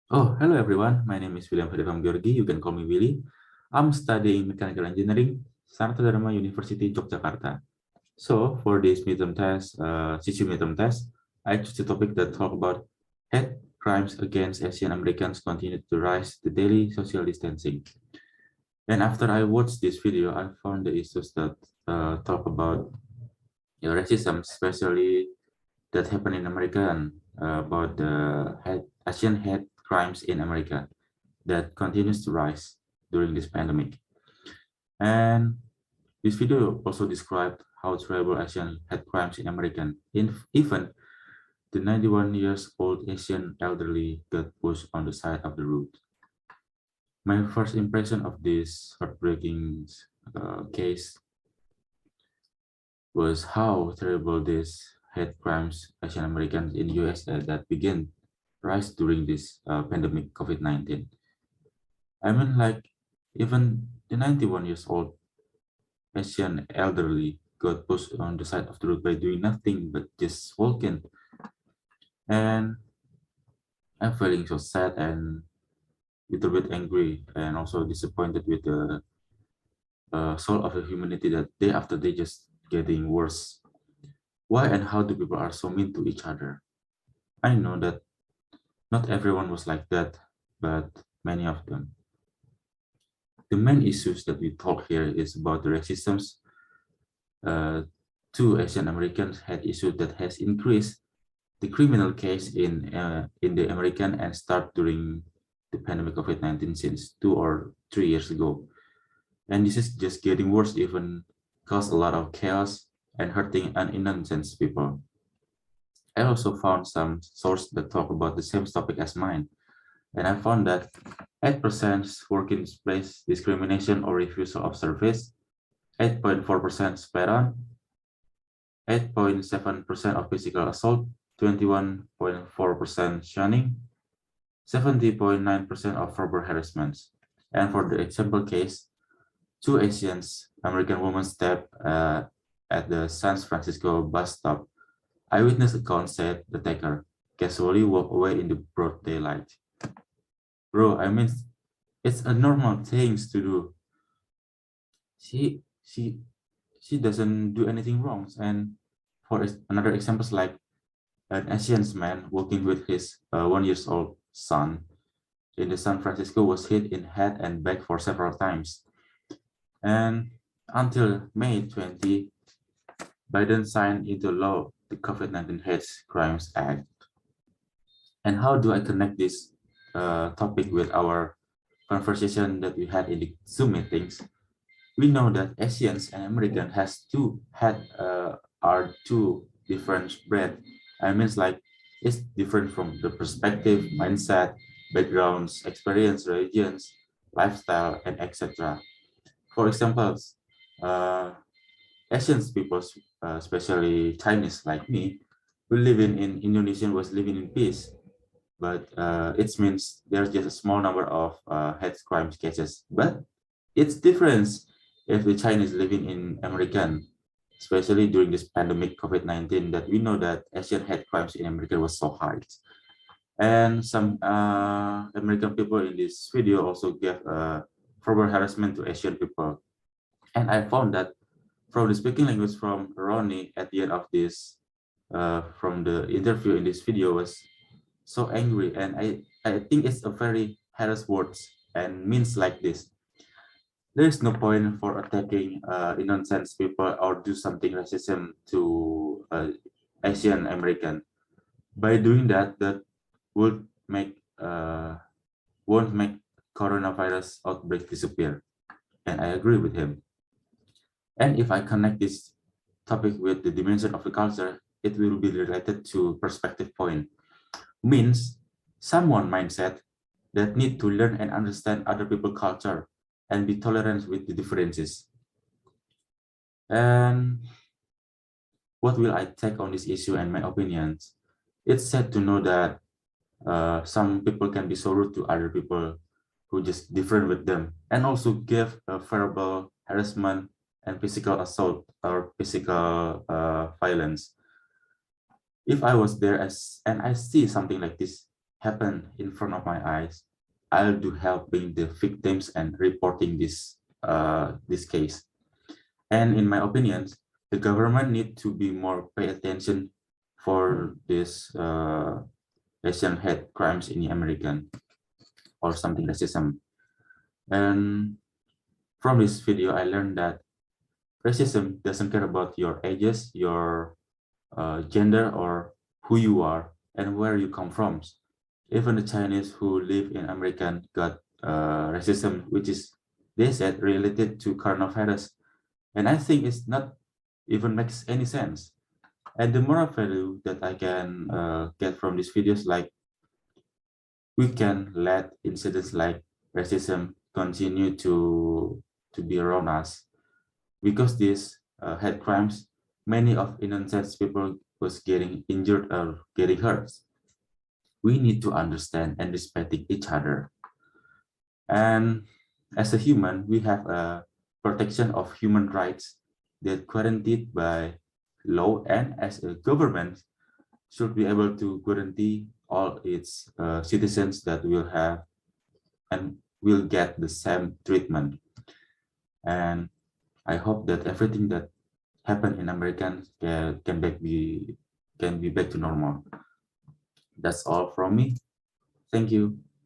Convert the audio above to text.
Oh, hello everyone. My name is Ferdi Famgeorgy. You can call me Willy. I'm studying mechanical engineering, Sarta Dharma University, Yogyakarta. So for this midterm test, CC midterm test, I choose the topic that talk about hate crimes against Asian Americans continue to rise the daily social distancing. And after I watched this video, I found the issues that talk about racism, especially that happened in America and about the Asian hate crimes in America that continues to rise during this pandemic. And this video also described how terrible Asian hate crimes in America. Even the 91 years old Asian elderly got pushed on the side of the road. My first impression of this heartbreaking case was how terrible these hate crimes Asian Americans in USA that began rise during this pandemic COVID-19. I mean, like, even the 91 years old Asian elderly got pushed on the side of the road by doing nothing but just walking. And I'm feeling so sad and a little bit angry and also disappointed with the soul of the humanity that day after day just getting worse. Why and how do people are so mean to each other? I know that not everyone was like that, but many of them. The main issues that we talk here is about the racism uh, to Asian Americans had issues that has increased the criminal case in the American and start during the pandemic of COVID-19 since 2 or 3 years ago. And this is just getting worse, even cause a lot of chaos and hurting and innocent people. I also found some sources that talk about the same topic as mine, and I found that 8% workplace discrimination or refusal of service, 8.4% spat on, 8.7% of physical assault, 21.4% shunning, 70.9% of verbal harassments. And for the example case, two Asian American women stabbed at the San Francisco bus stop. Eyewitness account said the attacker casually walked away in the broad daylight. Bro, I mean, it's a normal thing to do. She she she doesn't do anything wrong. And for another examples like an Asian man walking with his 1 year old son in the San Francisco was hit in head and back for several times. And until May 20, Biden signed into law the COVID-19 Hate Crimes Act. And how do I connect this topic with our conversation that we had in the Zoom meetings? We know that Asians and American are two different breed. I mean, like it's different from the perspective, mindset, backgrounds, experience, religions, lifestyle, and etc. For example, uh, Asian people, especially Chinese like me, who live in Indonesia was living in peace, but it means there's just a small number of hate crime cases. But it's different if the Chinese living in American, especially during this pandemic COVID-19, that we know that Asian hate crimes in America was so high. And some American people in this video also gave verbal harassment to Asian people. And I found that from the speaking language from Ronnie at the end of this, from the interview in this video was so angry. And I think it's a very harass words and means like this. There is no point for attacking innocent people or do something racism to Asian American. By doing that, that would make won't make coronavirus outbreak disappear. And I agree with him. And if I connect this topic with the dimension of the culture, it will be related to perspective point. Means someone mindset that need to learn and understand other people's culture and be tolerant with the differences. And what will I take on this issue and my opinions? It's sad to know that some people can be so rude to other people who just different with them and also give verbal harassment and physical assault or physical violence. If I was there and I see something like this, happen in front of my eyes, I'll do helping the victims and reporting this case. And in my opinions, the government need to be more pay attention for this Asian hate crimes in the American or something racism. And from this video, I learned that racism doesn't care about your ages, your gender, or who you are and where you come from. Even the Chinese who live in America got racism, which is they said related to coronavirus. And I think it's not even makes any sense. And the moral value that I can get from these videos, like we can let incidents like racism continue to be around us because these hate crimes, many of innocent people was getting injured or getting hurt. We need to understand and respect each other. And as a human, we have a protection of human rights that guaranteed by law, and as a government should be able to guarantee all its citizens that will have and will get the same treatment. And I hope that everything that happened in America can be back to normal. That's all from me. Thank you.